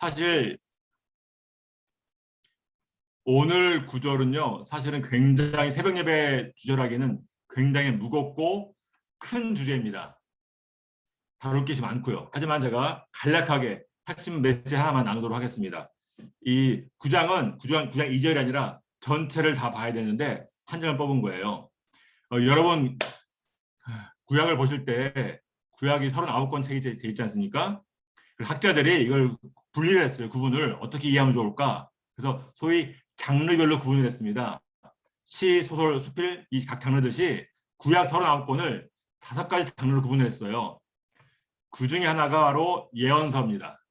사실 오늘 구절은요, 사실은 굉장히 새벽 예배 주절하기는 굉장히 무겁고 큰 주제입니다. 다룰 것이 많고요. 하지만 제가 간략하게 핵심 메시지 하나만 나누도록 하겠습니다. 이 9장은 9장 2절이 아니라 전체를 다 봐야 되는데 한 장을 뽑은 거예요. 여러분 구약을 보실 때 구약이 39권 책이 돼 있지 않습니까? 학자들이 이걸 분리를 했어요. 구분을 어떻게 이해하면 좋을까? 그래서 소위 장르별로 구분을 했습니다. 시, 소설, 수필 이 각 장르듯이 구약 39권을 5가지 장르로 구분을 했어요. 그 중에 하나가 바로 예언서입니다.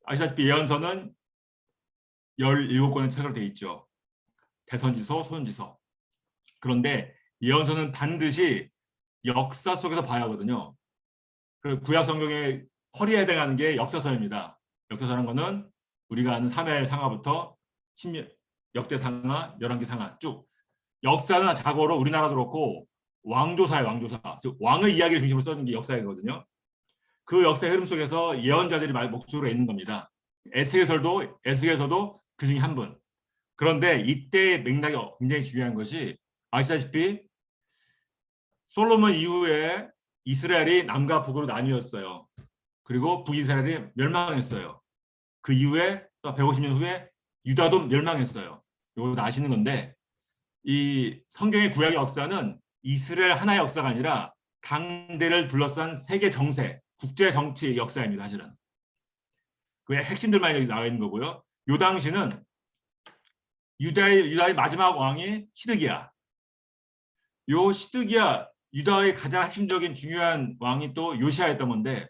아시다시피 예언서는 17권의 책으로 되어 있죠. 대선지서, 소선지서. 그런데 예언서는 반드시 역사 속에서 봐야 하거든요. 그 구약 성경의 허리에 해당하는 게 역사서입니다. 역사서라는 거는 우리가 아는 사무엘 상하부터 역대상하, 열왕기상하 쭉. 역사나 자고로 우리나라도 그렇고 왕조사예요, 왕조사. 즉 왕의 이야기를 중심으로 써진 게 역사이거든요. 그 역사의 흐름 속에서 예언자들이 목소리로 있는 겁니다. 에스겔서도 그 중에 한 분. 그런데 이때의 맥락이 굉장히 중요한 것이 아시다시피 솔로몬 이후에 이스라엘이 남과 북으로 나뉘었어요. 그리고 북이스라엘이 멸망했어요. 그 이후에 또 150년 후에 유다도 멸망했어요. 이거 다 아시는 건데 이 성경의 구약의 역사는 이스라엘 하나의 역사가 아니라 당대를 둘러싼 세계 정세, 국제 정치 역사입니다. 사실은. 그 핵심들만 여기 나와 있는 거고요. 이 당시는 유다의 마지막 왕이 시드기야. 요 시드기야 유다의 가장 핵심적인 중요한 왕이 또 요시아였던 건데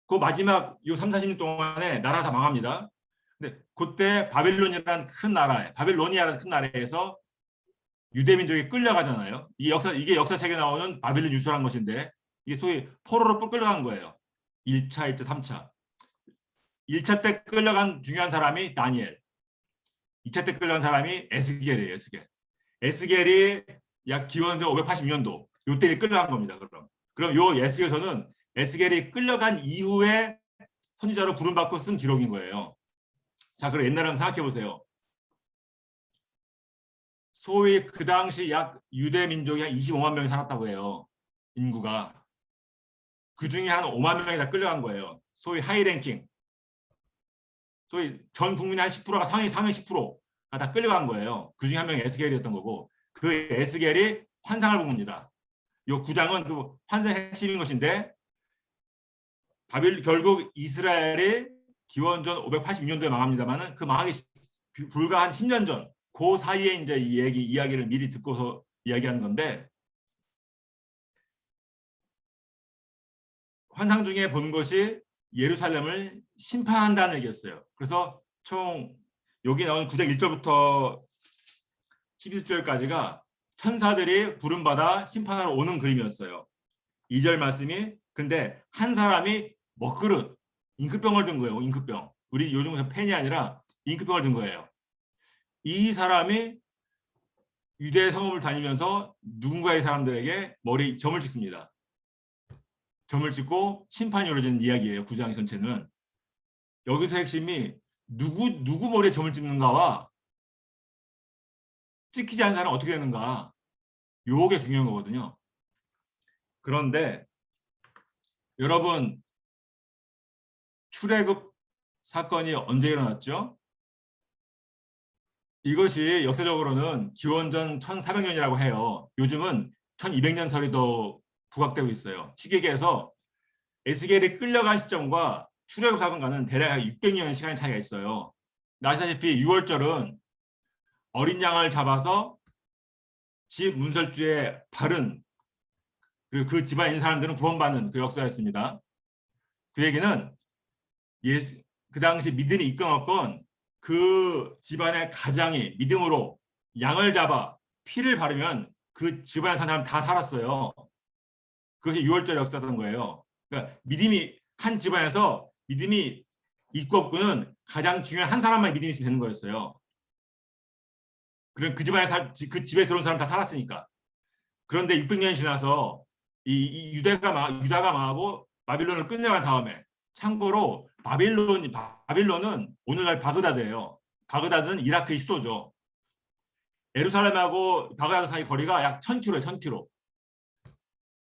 그 마지막 요 3, 40년 동안에 나라가 다 망합니다. 근데 그때 바빌론이라는 큰 나라에서 유대민족이 끌려가잖아요. 이게 역사책에 나오는 바빌론 유수라는 것인데 이게 소위 포로로 끌려간 거예요. 1차, 2차, 3차. 1차 때 끌려간 중요한 사람이 다니엘. 2차 때 끌려간 사람이 에스겔이에요. 에스겔이 약 기원전 586년도 요때 끌려간 겁니다. 그럼 요 에스겔서는 에스겔이 끌려간 이후에 선지자로 부름받고 쓴 기록인 거예요. 자, 그럼 옛날에 생각해 보세요. 소위 그 당시 약 유대 민족이 한 25만 명이 살았다고 해요. 인구가. 그 중에 한 5만 명이 다 끌려간 거예요. 소위 하이랭킹. 소위 전 국민의 한 10%가 상위 10%가 다 끌려간 거예요. 그 중에 한 명이 에스겔이었던 거고 그 에스겔이 환상을 본 겁니다. 이 9장은 그 환상의 핵심인 것인데 결국 이스라엘이 기원전 580년도에 망합니다만은 그 망하기 불과 한 10년 전, 그 사이에 이제 이야기를 미리 듣고서 이야기하는 건데 환상 중에 본 것이 예루살렘을 심판한다는 얘기였어요. 그래서 총 여기 나오는 9장 1절부터 11절까지가 천사들이 부름받아 심판하러 오는 그림이었어요. 2절 말씀이 근데 한 사람이 먹그릇, 잉크병을 든 거예요. 잉크병. 우리 요즘에서 펜이 아니라 잉크병을 든 거예요. 이 사람이 유대 성읍을 다니면서 누군가의 사람들에게 머리 점을 찍습니다. 점을 찍고 심판이 이루어지는 이야기예요. 9장 전체는. 여기서 핵심이 누구 머리에 점을 찍는가와 찍히지 않은 사람은 어떻게 되는가. 요게 중요한 거거든요. 그런데 여러분 출애굽 사건이 언제 일어났죠? 이것이 역사적으로는 기원전 1400년이라고 해요. 요즘은 1200년 설이 부각되고 있어요. 시계계에서 에스겔이 끌려간 시점과 출애굽 사건과는 대략 600년 시간의 차이가 있어요. 아시다시피 6월절은 어린 양을 잡아서 집 문설주에 바른 그리고 그 집안에 있는 사람들은 구원받는 그 역사였습니다. 그 얘기는 그 당시 믿음이 이끌었건 그 집안의 가장이 믿음으로 양을 잡아 피를 바르면 그 집안에 사는 사람 다 살았어요. 그것이 6월절 역사였던 거예요. 그러니까 믿음이 한 집안에서 믿음이 있고 없고는 가장 중요한 한 사람만 믿음이 있으면 되는 거였어요. 그럼 그 집안에 그 집에 들어온 사람 다 살았으니까. 그런데 600년이 지나서 유다가 망하고 바빌론을 끝내간 다음에 참고로 바빌론은 오늘날 바그다드예요. 바그다드는 이라크의 수도죠. 예루살렘하고 바그다드 사이 거리가 약 1000km예요. 1000km.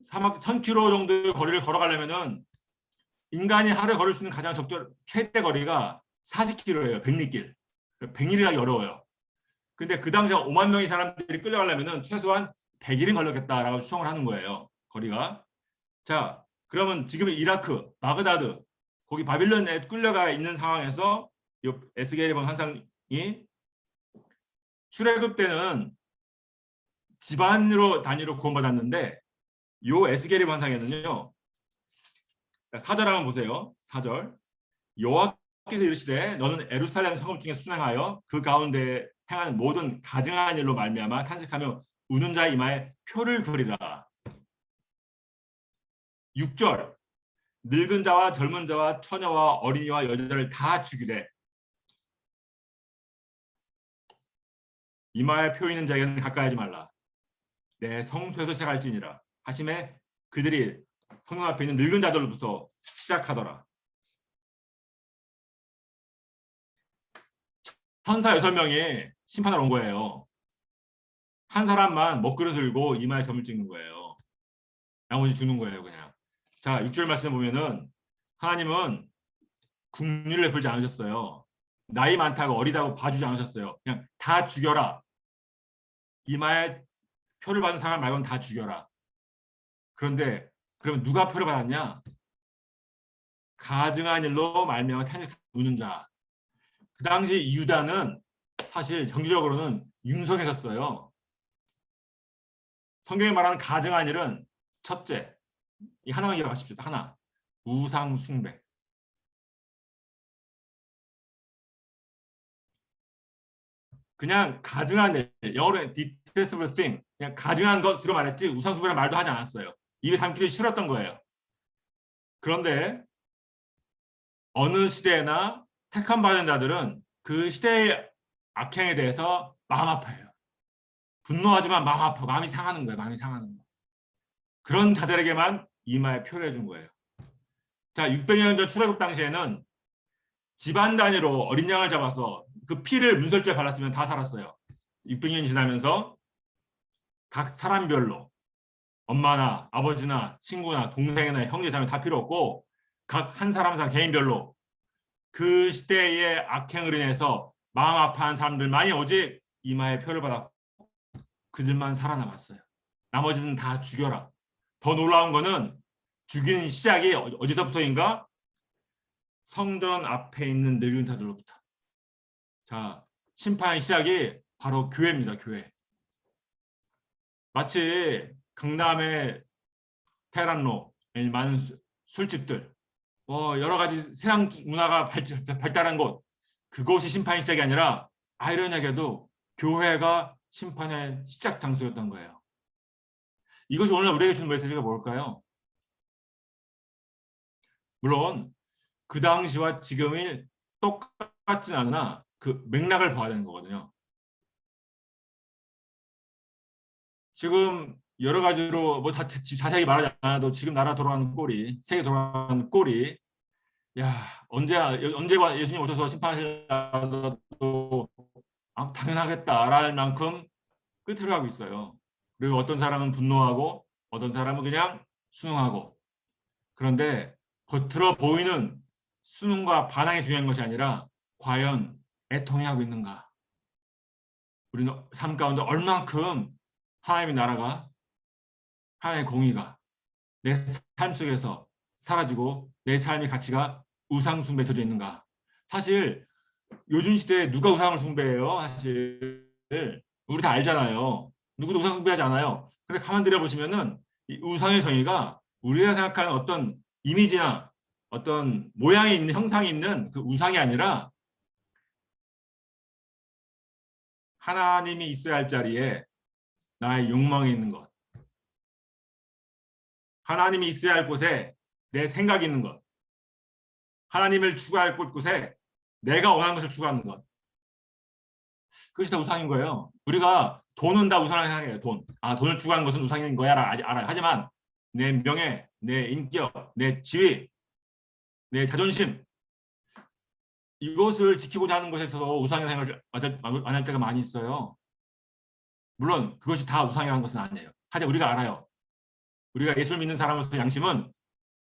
사막 1000km 정도의 거리를 걸어가려면은 인간이 하루에 걸을 수 있는 가장 최대 거리가 40km예요. 백리길. 100일이나 어려워요. 근데 그 당시에 5만 명의 사람들이 끌려가려면은 최소한 100일은 걸렸겠다라고 추정을 하는 거예요. 거리가. 자, 그러면 지금 이라크, 바그다드, 거기 바빌론에 끌려가 있는 상황에서 이 에스겔의 환상이 출애굽 때는 집안으로 단위로 구원받았는데 요 에스겔의 환상에는요. 4절 한번 보세요. 4절. 여호와께서 이르시되 너는 예루살렘 성읍 중에 순행하여 그 가운데 행하는 모든 가증한 일로 말미암아 탄식하며 우는 자의 이마에 표를 그리라. 6절. 늙은 자와 젊은 자와 처녀와 어린이와 여자를 다 죽이되 이마에 표 있는 자에게는 가까이 하지 말라. 내 성소에서 시작할지니라 하심에 그들이 성령 앞에 있는 늙은 자들로부터 시작하더라. 천사 6명이 심판을 온 거예요. 한 사람만 먹그릇 들고 이마에 점을 찍는 거예요. 나머지 주는 거예요, 그냥. 자, 6절 말씀에 보면은 하나님은 국리를 베풀지 않으셨어요. 나이 많다고 어리다고 봐주지 않으셨어요. 그냥 다 죽여라. 이마에 표를 받은 사람 말고는 다 죽여라. 그런데 그러면 누가 표를 받았냐? 가증한 일로 말미암아 탄식하는 우는 자. 그 당시 유다는 사실 정치적으로는 융성했었어요. 성경이 말하는 가증한 일은 첫째, 이 하나만 기억하십시오. 하나, 우상 숭배. 그냥 가증한 일, 영어로는 detestable thing, 그냥 가증한 것으로 말했지 우상 숭배라는 말도 하지 않았어요. 입에 담기기 싫었던 거예요. 그런데 어느 시대나 택함 받은 자들은 그 시대의 악행에 대해서 마음 아파해요. 분노하지만 마음 아파, 마음이 상하는 거예요. 마음이 상하는 거. 그런 자들에게만 이마에 표를 해준 거예요. 자, 600년 전 출애굽 당시에는 집안 단위로 어린 양을 잡아서 그 피를 문설주에 발랐으면 다 살았어요. 600년이 지나면서 각 사람별로 엄마나 아버지나 친구나 동생이나 형제 자매 다 필요 없고 각 한 사람 개인별로 그 시대의 악행을 인해서 마음 아파한 사람들만이 오직 이마에 표를 받았고 그들만 살아남았어요. 나머지는 다 죽여라. 더 놀라운 거는 죽이는 시작이 어디서부터인가? 성전 앞에 있는 늙은 자들로부터. 자, 심판의 시작이 바로 교회입니다. 교회. 마치 강남의 테란로 많은 술집들, 여러 가지 서양 문화가 발달한 곳, 그곳이 심판의 시작이 아니라 아이러니하게도 교회가 심판의 시작 장소였던 거예요. 이것이 오늘 우리에게 주는 메시지가 뭘까요? 물론 그 당시와 지금이 똑같진 않으나 그 맥락을 봐야 되는 거거든요. 지금 여러 가지로 뭐 다 자세히 말하지 않아도 지금 나라 돌아가는 꼴이, 세계 돌아가는 꼴이, 야, 언제가 예수님 오셔서 심판하시려도 당연하겠다라는 만큼 끝으로 가고 있어요. 그리고 어떤 사람은 분노하고 어떤 사람은 그냥 순응하고. 그런데 겉으로 보이는 순응과 반항이 중요한 것이 아니라 과연 애통해하고 있는가? 우리는 삶 가운데 얼만큼 하나님의 나라가, 하나님의 공의가 내 삶 속에서 사라지고 내 삶의 가치가 우상 숭배에 젖어 있는가? 사실 요즘 시대에 누가 우상을 숭배해요? 사실 우리 다 알잖아요. 누구도 우상 숭배하지 않아요. 근데 가만 들여보시면은 이 우상의 정의가 우리가 생각하는 어떤 이미지나 어떤 모양이 있는, 형상이 있는 그 우상이 아니라 하나님이 있어야 할 자리에 나의 욕망이 있는 것, 하나님이 있어야 할 곳에 내 생각이 있는 것, 하나님을 추구할 곳에 내가 원하는 것을 추구하는 것, 그것이 다 우상인 거예요. 우리가 돈은 다 우상을 생각해요. 돈을 추구하는 것은 우상인 거야 알아요. 하지만 내 명예, 내 인격, 내 지위, 내 자존심, 이것을 지키고자 하는 것에서 우상의 생각을 안 할 때가 많이 있어요. 물론 그것이 다 우상이라는 것은 아니에요. 하지만 우리가 알아요. 우리가 예수를 믿는 사람으로서 양심은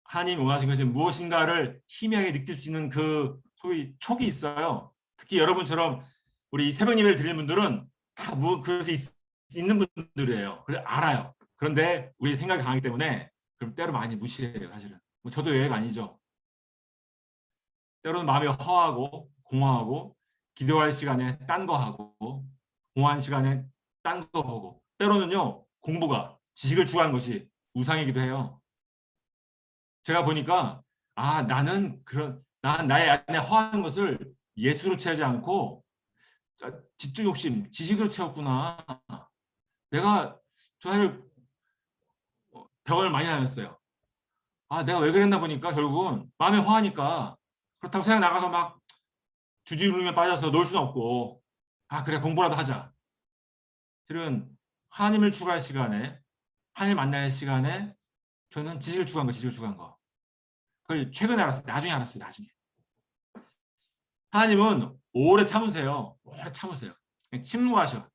하나님 원하신 것이 무엇인가를 희미하게 느낄 수 있는 그 소위 촉이 있어요. 특히 여러분처럼 우리 새벽 예배를 드리는 분들은 다 그것이 있는 분들이에요. 그래서 알아요. 그런데 우리 생각이 강하기 때문에 그럼 때로 많이 무시해요. 사실은. 뭐 저도 예외가 아니죠. 때로는 마음이 허하고 공허하고 기도할 시간에 딴 거 하고 공허한 시간에 딴 거 보고 때로는요 공부가 지식을 추구하는 것이 우상이기도 해요. 제가 보니까 난 나의 안에 허한 것을 예수로 채우지 않고 지적 욕심, 지식으로 채웠구나. 내가 사실 병을 많이 다녔어요. 내가 왜 그랬나 보니까 결국은 마음에 허하니까 그렇다고 생각 나가서 막 주지르름에 빠져서 놀 수는 없고 그래 공부라도 하자. 실은 하나님을 추구할 시간에 하나님 만날 시간에 저는 지식을 추구한 거. 그걸 최근에 알았어요. 나중에 알았어요. 나중에. 하나님은 오래 참으세요. 오래 참으세요. 그냥 침묵하셔.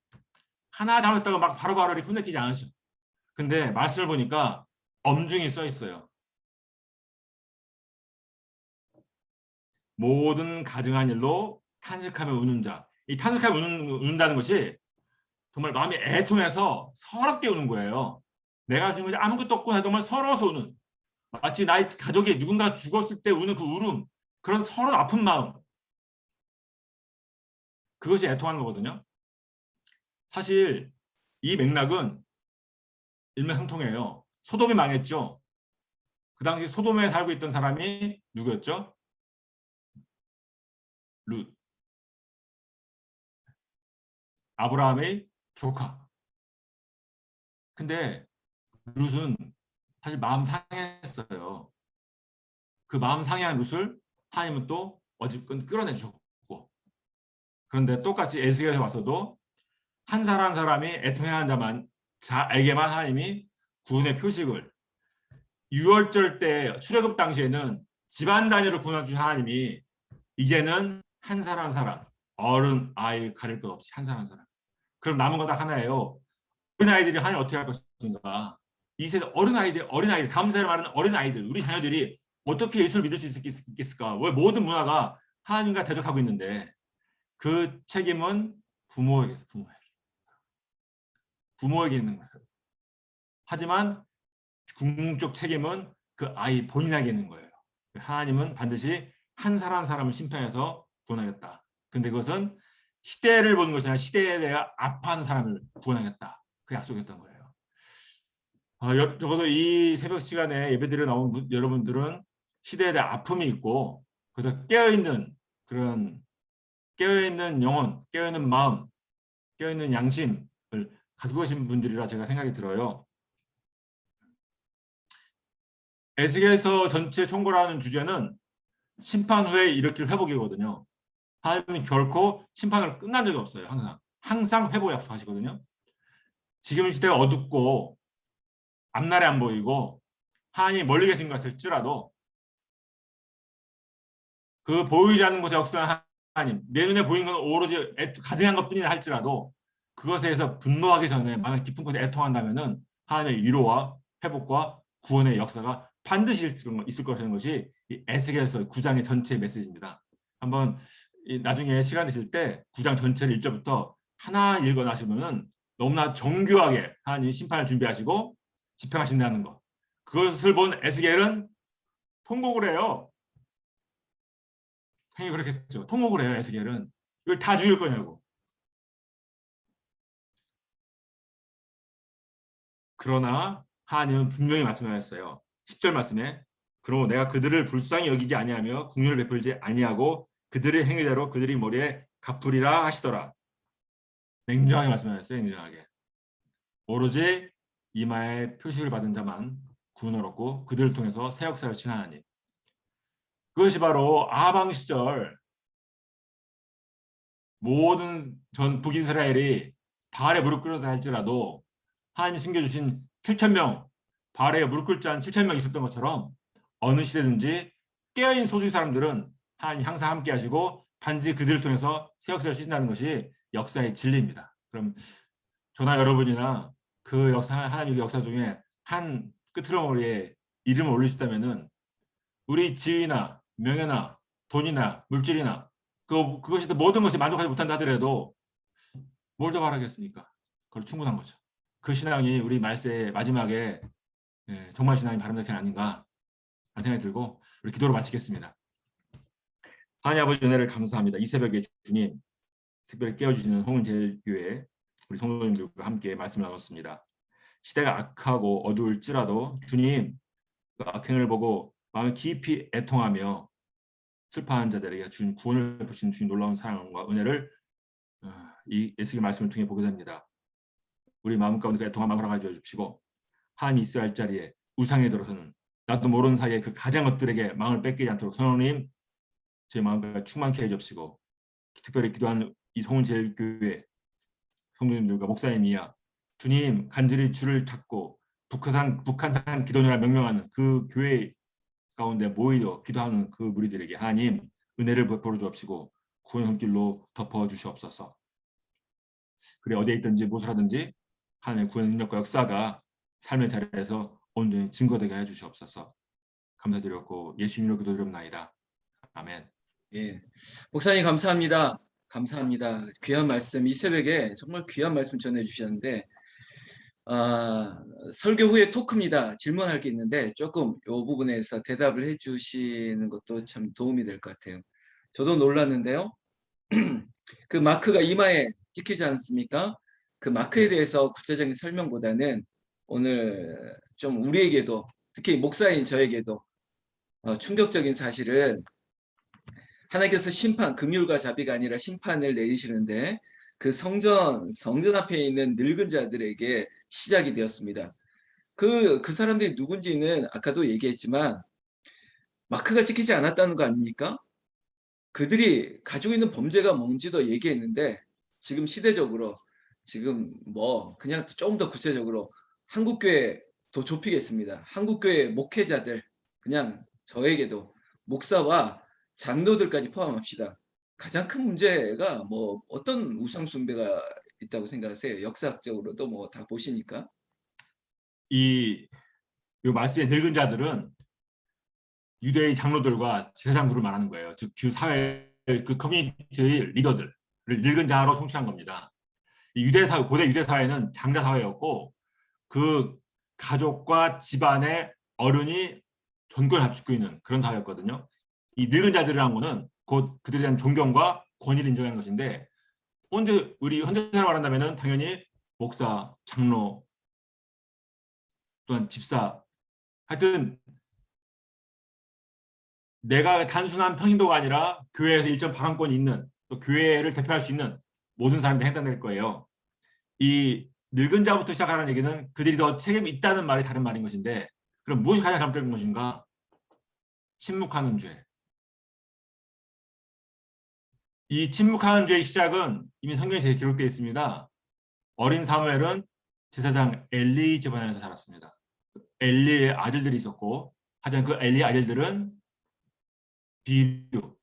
하나 잘못했다고 막 바로바로 이렇게 혼내키지 않으셔. 근데 말씀을 보니까 엄중히 써 있어요. 모든 가증한 일로 탄식하며 우는 자. 이 탄식하며 우는다는 것이 정말 마음이 애통해서 서럽게 우는 거예요. 내가 지금 아무것도 없고 정말 서러워서 우는. 마치 나의 가족이 누군가 죽었을 때 우는 그 울음. 그런 서러운 아픈 마음. 그것이 애통하는 거거든요. 사실 이 맥락은 일맥상통해요. 소돔이 망했죠. 그 당시 소돔에 살고 있던 사람이 누구였죠? 룻. 아브라함의 조카. 근데 룻은 사실 마음 상했어요. 그 마음 상해한 룻을 하나님은 또 어쨌든 끌어내 주셨고, 그런데 똑같이 에스겔에서 와서도 한 사람 한 사람이 애통해야 한 자에게만 하나님이 구원의 표식을, 유월절 때 출애굽 당시에는 집안 단위로 구원해 주신 하나님이 이제는 한 사람 한 사람, 어른 아이 가릴 것 없이 한 사람 한 사람. 그럼 남은 건 딱 하나예요. 어린 아이들이 하나님 어떻게 할 것인가? 이 세대 어린 아이들 다음 세대 말하는 어린 아이들, 우리 자녀들이 어떻게 예수를 믿을 수 있겠을까? 왜 모든 문화가 하나님과 대적하고 있는데 그 책임은 부모에게 있는 거예요. 하지만 궁극적 책임은 그 아이 본인에게 있는 거예요. 하나님은 반드시 한 사람 한 사람을 심판해서 구원하겠다. 근데 그것은 시대를 보는 것이 아니라 시대에 대해 아파하는 사람을 구원하겠다. 그 약속이었던 거예요. 적어도 이 새벽 시간에 예배드려 나온 여러분들은 시대에 대한 아픔이 있고, 그래서 깨어있는 영혼, 깨어있는 마음, 깨어있는 양심을 가지고 계신 분들이라 제가 생각이 들어요. 에스겔서 전체 총괄하는 주제는 심판 후에 일으킬 회복이거든요. 하나님은 결코 심판으로 끝난 적이 없어요. 항상 회복 약속하시거든요. 지금 시대가 어둡고 앞날에 안 보이고 하나님이 멀리 계신 것 같을지라도 그 보이지 않는 곳에 역사한 하나님, 내 눈에 보이는 건 오로지 가증한 것뿐이라 할지라도 그것에 대해서 분노하기 전에 마음의 깊은 곳에 애통한다면은 하나님의 위로와 회복과 구원의 역사가 반드시 있을 것이라는 것이 이 에스겔서 9장의 전체 메시지입니다. 한번 나중에 시간 되실 때 9장 전체를 1절부터 하나 읽어 나시면은 너무나 정교하게 하나님이 심판을 준비하시고 집행하신다는 것. 그것을 본 에스겔은 통곡을 해요. 당연히 그렇겠죠. 통곡을 해요. 에스겔은. 이걸 다 죽일 거냐고. 그러나 하나님은 분명히 말씀하셨어요. 10절 말씀에 그러므로 내가 그들을 불쌍히 여기지 아니하며 긍휼을 베풀지 아니하고 그들의 행위대로 그들이 머리에 갚으리라 하시더라. 냉정하게 말씀하셨어요. 냉정하게. 오로지 이마에 표식을 받은 자만 구원을 얻고 그들을 통해서 새 역사를 신하나니. 그것이 바로 아방 시절 모든 전 북이스라엘이 바알에 무릎 꿇었다 할지라도 하나님이 숨겨주신 7,000명, 바알에 무릎 꿇지 않은 7,000명 있었던 것처럼 어느 시대든지 깨어있는 소수의 사람들은 하나님 항상 함께 하시고 단지 그들을 통해서 새 역사를 시즌하는 것이 역사의 진리입니다. 그럼 저나 여러분이나 그 역사, 하나님의 역사 중에 한 끄트머리에 이름을 올릴 수 있다면은 우리 지위나 명예나 돈이나 물질이나 그것이 모든 것이 만족하지 못한다 하더라도 뭘 더 바라겠습니까? 그걸 충분한 거죠. 그 신앙이 우리 말세의 마지막에 정말 신앙이 바람잡힌 아닌가 하는 생각이 들고 우리 기도로 마치겠습니다. 하나님 아버지 은혜를 감사합니다. 이 새벽에 주님 특별히 깨워주시는 홍은제일교회 우리 성도님들과 함께 말씀을 나눴습니다. 시대가 악하고 어두울지라도 주님 그 악행을 보고 마음을 깊이 애통하며 슬퍼하는 자들에게 주님 구원을 베푸신 주님 놀라운 사랑과 은혜를 이 에스겔 말씀을 통해 보게 됩니다. 우리 마음 가운데 그 애통한 마음을 허락하여 주시고 하나님 있어야 할 자리에 우상에 들어서는 나도 모르는 사이에 그 가장 것들에게 마음을 뺏기지 않도록 성령님 제 마음과 충만케 해주시고 특별히 기도하는 이 성훈제일교회 성도님들과 목사님이야 주님 간절히 주를 찾고 북한산 기도녀라 명명하는 그 교회 가운데 모이려 기도하는 그 무리들에게 하나님 은혜를 베풀어 주옵시고 구원 손길로 덮어 주시옵소서. 그래 어디에 있든지 무엇을 하든지 하나님의 구원 능력과 역사가 삶의 자리에서 온전히 증거되게 해 주시옵소서. 감사드렸고 예수님으로 기도드립나이다. 아멘. 예, 목사님 감사합니다. 감사합니다. 귀한 말씀 이 새벽에 정말 귀한 말씀 전해주셨는데 설교 후에 토크입니다. 질문할 게 있는데 조금 이 부분에서 대답을 해주시는 것도 참 도움이 될 것 같아요. 저도 놀랐는데요. 그 마크가 이마에 찍히지 않습니까? 그 마크에 대해서 구체적인 설명보다는 오늘 좀 우리에게도 특히 목사인 저에게도 충격적인 사실을 하나님께서 심판, 금율과 자비가 아니라 심판을 내리시는데 그 성전 앞에 있는 늙은 자들에게 시작이 되었습니다. 그 사람들이 누군지는 아까도 얘기했지만 마크가 찍히지 않았다는 거 아닙니까? 그들이 가지고 있는 범죄가 뭔지도 얘기했는데 지금 시대적으로 지금 뭐 그냥 조금 더 구체적으로 한국교회 더 좁히겠습니다. 한국교회 목회자들 그냥 저에게도 목사와 장로들까지 포함합시다. 가장 큰 문제가 뭐 어떤 우상 숭배가 있다고 생각하세요? 역사학적으로도 뭐 다 보시니까. 이 말씀의 늙은 자들은 유대의 장로들과 제사장들을 말하는 거예요. 즉 그 사회 그 커뮤니티의 리더들을 늙은 자로 성취한 겁니다. 이 고대 유대 사회는 장자 사회였고 그 가족과 집안의 어른이 전권을 합치고 있는 그런 사회였거든요. 이 늙은 자들이라는 거는 곧 그들에 대한 존경과 권위를 인정하는 것인데 우리 현대사를 말한다면 당연히 목사, 장로 또한 집사 하여튼 내가 단순한 평신도가 아니라 교회에서 일정 발언권이 있는 또 교회를 대표할 수 있는 모든 사람들이 해당될 거예요. 이 늙은 자부터 시작하는 얘기는 그들이 더 책임이 있다는 말이 다른 말인 것인데 그럼 무엇이 가장 잘못된 것인가? 침묵하는 죄. 이 침묵하는 죄의 시작은 이미 성경에 기록되어 있습니다. 어린 사무엘은 제사장 엘리 집안에서 자랐습니다. 엘리의 아들들이 있었고 하지만 그 엘리의 아들들은 비류,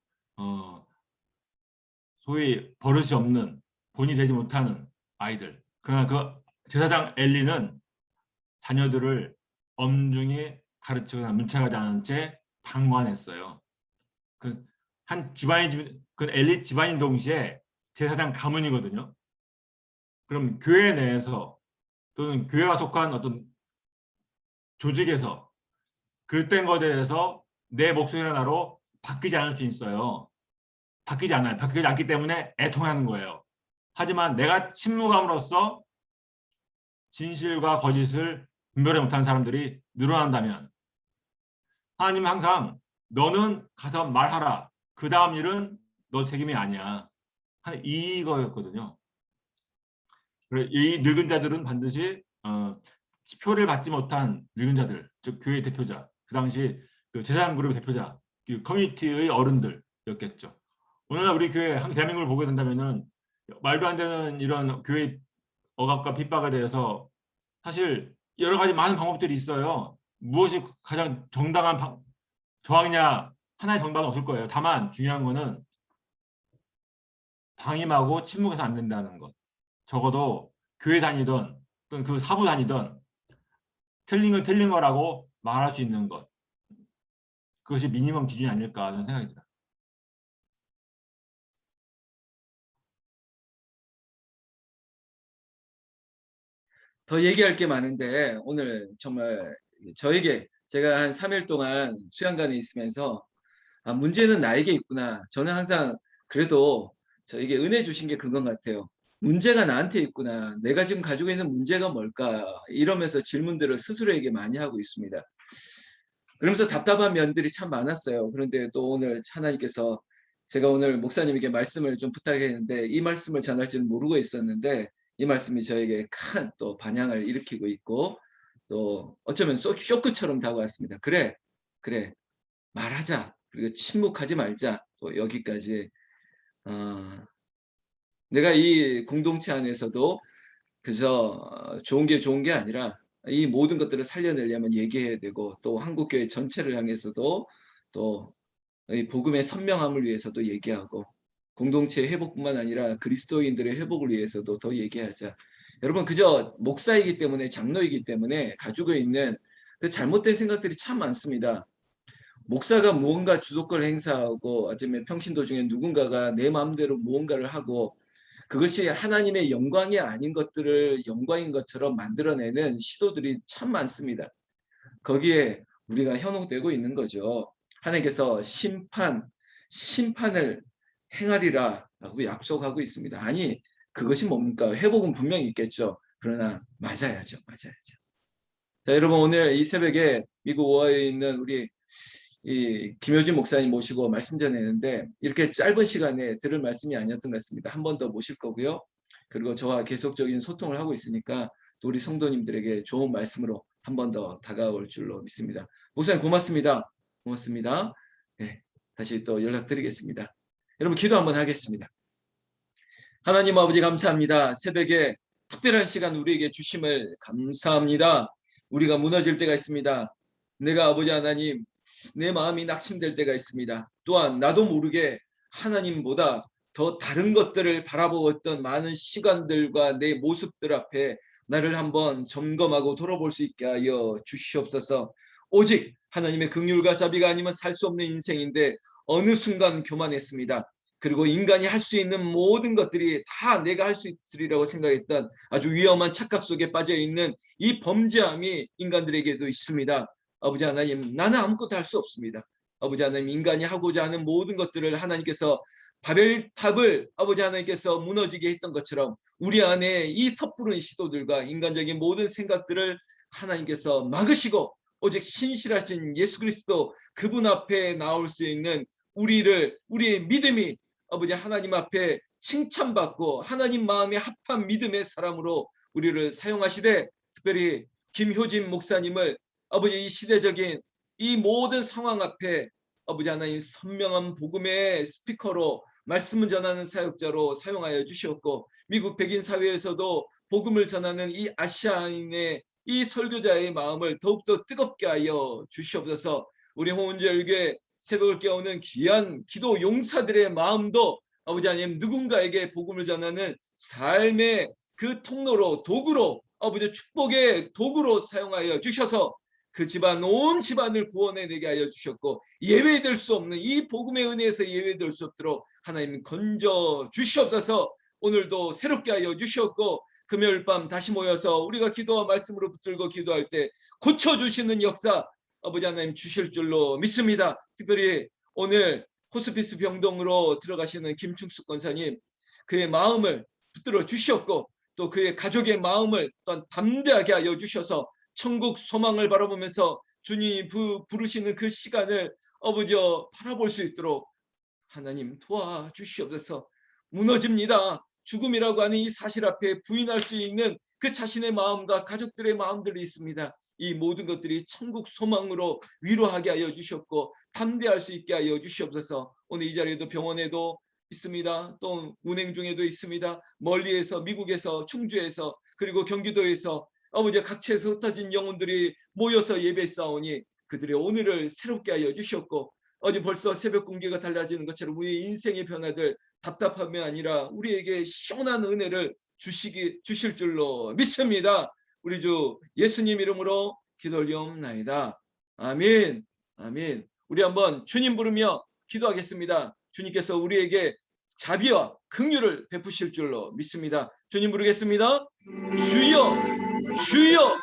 소위 버릇이 없는 본이 되지 못하는 아이들. 그러나 그 제사장 엘리는 자녀들을 엄중히 가르치거나 문책하지 않은 채 방관했어요. 한 집안인 그 엘리 집안인 동시에 제사장 가문이거든요. 그럼 교회 내에서 또는 교회가 속한 어떤 조직에서 그릇된 것에 대해서 내 목소리 하나로 바뀌지 않을 수 있어요. 바뀌지 않아요. 바뀌지 않기 때문에 애통하는 거예요. 하지만 내가 침묵함으로써 진실과 거짓을 분별하지 못하는 사람들이 늘어난다면 하나님은 항상 너는 가서 말하라. 그 다음 일은 너 책임이 아니야. 이거였거든요. 이 늙은 자들은 반드시 표를 받지 못한 늙은 자들, 즉 교회 대표자, 그 당시 그 제사장 그룹의 대표자, 그 커뮤니티의 어른들이었겠죠. 오늘날 우리 교회 대한민국을 보게 된다면은 말도 안 되는 이런 교회 억압과 핍박에 대해서 사실 여러 가지 많은 방법들이 있어요. 무엇이 가장 정당한 저항이냐 하나의 정답은 없을 거예요. 다만 중요한 거는 방임하고 침묵해서 안 된다는 것. 적어도 교회 다니던 또는 그 사부 다니던 틀린 건 틀린 거라고 말할 수 있는 것. 그것이 미니멈 기준이 아닐까 저는 생각이 듭니다. 더 얘기할 게 많은데 오늘 정말 저에게 제가 한 3일 동안 수양관에 있으면서 아, 문제는 나에게 있구나. 저는 항상 그래도 저에게 은혜 주신 게 그건 같아요. 문제가 나한테 있구나. 내가 지금 가지고 있는 문제가 뭘까? 이러면서 질문들을 스스로에게 많이 하고 있습니다. 그러면서 답답한 면들이 참 많았어요. 그런데 또 오늘 하나님께서 제가 오늘 목사님에게 말씀을 좀 부탁했는데 이 말씀을 전할 줄은 모르고 있었는데 이 말씀이 저에게 큰 또 반향을 일으키고 있고 또 어쩌면 쇼크처럼 다가왔습니다. 그래, 그래, 말하자. 그리고 침묵하지 말자. 또 여기까지. 어, 내가 이 공동체 안에서도 그저 좋은 게 좋은 게 아니라 이 모든 것들을 살려내려면 얘기해야 되고 또 한국교회 전체를 향해서도 또 이 복음의 선명함을 위해서도 얘기하고 공동체의 회복뿐만 아니라 그리스도인들의 회복을 위해서도 더 얘기하자. 여러분 그저 목사이기 때문에 장로이기 때문에 가지고 있는 그 잘못된 생각들이 참 많습니다. 목사가 무언가 주도권을 행사하고 어쩌면 평신도 중에 누군가가 내 마음대로 무언가를 하고 그것이 하나님의 영광이 아닌 것들을 영광인 것처럼 만들어내는 시도들이 참 많습니다. 거기에 우리가 현혹되고 있는 거죠. 하나님께서 심판을 행하리라라고 약속하고 있습니다. 아니, 그것이 뭡니까? 회복은 분명히 있겠죠. 그러나 맞아야죠. 맞아야죠. 자, 여러분 오늘 이 새벽에 미국 오하이오에 있는 우리 이 김효진 목사님 모시고 말씀 전했는데 이렇게 짧은 시간에 들을 말씀이 아니었던 것 같습니다. 한 번 더 모실 거고요. 그리고 저와 계속적인 소통을 하고 있으니까 또 우리 성도님들에게 좋은 말씀으로 한 번 더 다가올 줄로 믿습니다. 목사님 고맙습니다. 고맙습니다. 네, 다시 또 연락드리겠습니다. 여러분 기도 한번 하겠습니다. 하나님 아버지 감사합니다. 새벽에 특별한 시간 우리에게 주심을 감사합니다. 우리가 무너질 때가 있습니다. 내가 아버지 하나님 내 마음이 낙심될 때가 있습니다. 또한 나도 모르게 하나님보다 더 다른 것들을 바라보았던 많은 시간들과 내 모습들 앞에 나를 한번 점검하고 돌아볼 수 있게 하여 주시옵소서. 오직 하나님의 긍휼과 자비가 아니면 살 수 없는 인생인데 어느 순간 교만했습니다. 그리고 인간이 할 수 있는 모든 것들이 다 내가 할 수 있으리라고 생각했던 아주 위험한 착각 속에 빠져 있는 이 범죄함이 인간들에게도 있습니다. 아버지 하나님, 나는 아무것도 할 수 없습니다. 아버지 하나님, 인간이 하고자 하는 모든 것들을 하나님께서 바벨탑을 아버지 하나님께서 무너지게 했던 것처럼 우리 안에 이 섣부른 시도들과 인간적인 모든 생각들을 하나님께서 막으시고 오직 신실하신 예수 그리스도 그분 앞에 나올 수 있는 우리의 믿음이 아버지 하나님 앞에 칭찬받고 하나님 마음에 합한 믿음의 사람으로 우리를 사용하시되 특별히 김효진 목사님을 아버지 이 시대적인 이 모든 상황 앞에 아버지 하나님 선명한 복음의 스피커로 말씀을 전하는 사역자로 사용하여 주시었고 미국 백인 사회에서도 복음을 전하는 이 아시아인의 이 설교자의 마음을 더욱더 뜨겁게 하여 주시옵소서. 우리 홍은절교회 새벽을 깨우는 귀한 기도 용사들의 마음도 아버지 하나님 누군가에게 복음을 전하는 삶의 그 통로로 도구로 아버지 축복의 도구로 사용하여 주셔서 그 집안 온 집안을 구원해내게 하여 주셨고 예외될 수 없는 이 복음의 은혜에서 예외될 수 없도록 하나님 건져 주시옵소서. 오늘도 새롭게 하여 주셨고 금요일 밤 다시 모여서 우리가 기도와 말씀으로 붙들고 기도할 때 고쳐주시는 역사 아버지 하나님 주실 줄로 믿습니다. 특별히 오늘 호스피스 병동으로 들어가시는 김충숙 권사님 그의 마음을 붙들어 주셨고 또 그의 가족의 마음을 또한 담대하게 하여 주셔서 천국 소망을 바라보면서 주님이 부르시는 그 시간을 아버지여 바라볼 수 있도록 하나님 도와주시옵소서. 무너집니다. 죽음이라고 하는 이 사실 앞에 부인할 수 있는 그 자신의 마음과 가족들의 마음들이 있습니다. 이 모든 것들이 천국 소망으로 위로하게 하여 주셨고 담대할 수 있게 하여 주시옵소서. 오늘 이 자리에도 병원에도 있습니다. 또 운행 중에도 있습니다. 멀리에서 미국에서 충주에서 그리고 경기도에서 아버지 각처에서 흩어진 영혼들이 모여서 예배싸우니 그들의 오늘을 새롭게 하여 주셨고 어제 벌써 새벽 공기가 달라지는 것처럼 우리 인생의 변화들 답답함이 아니라 우리에게 시원한 은혜를 주실 줄로 믿습니다. 우리 주 예수님 이름으로 기도 올리옵나이다. 아멘. 아멘. 우리 한번 주님 부르며 기도하겠습니다. 주님께서 우리에게 자비와 긍휼을 베푸실 줄로 믿습니다. 주님 부르겠습니다. 주여, 주여,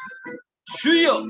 주여.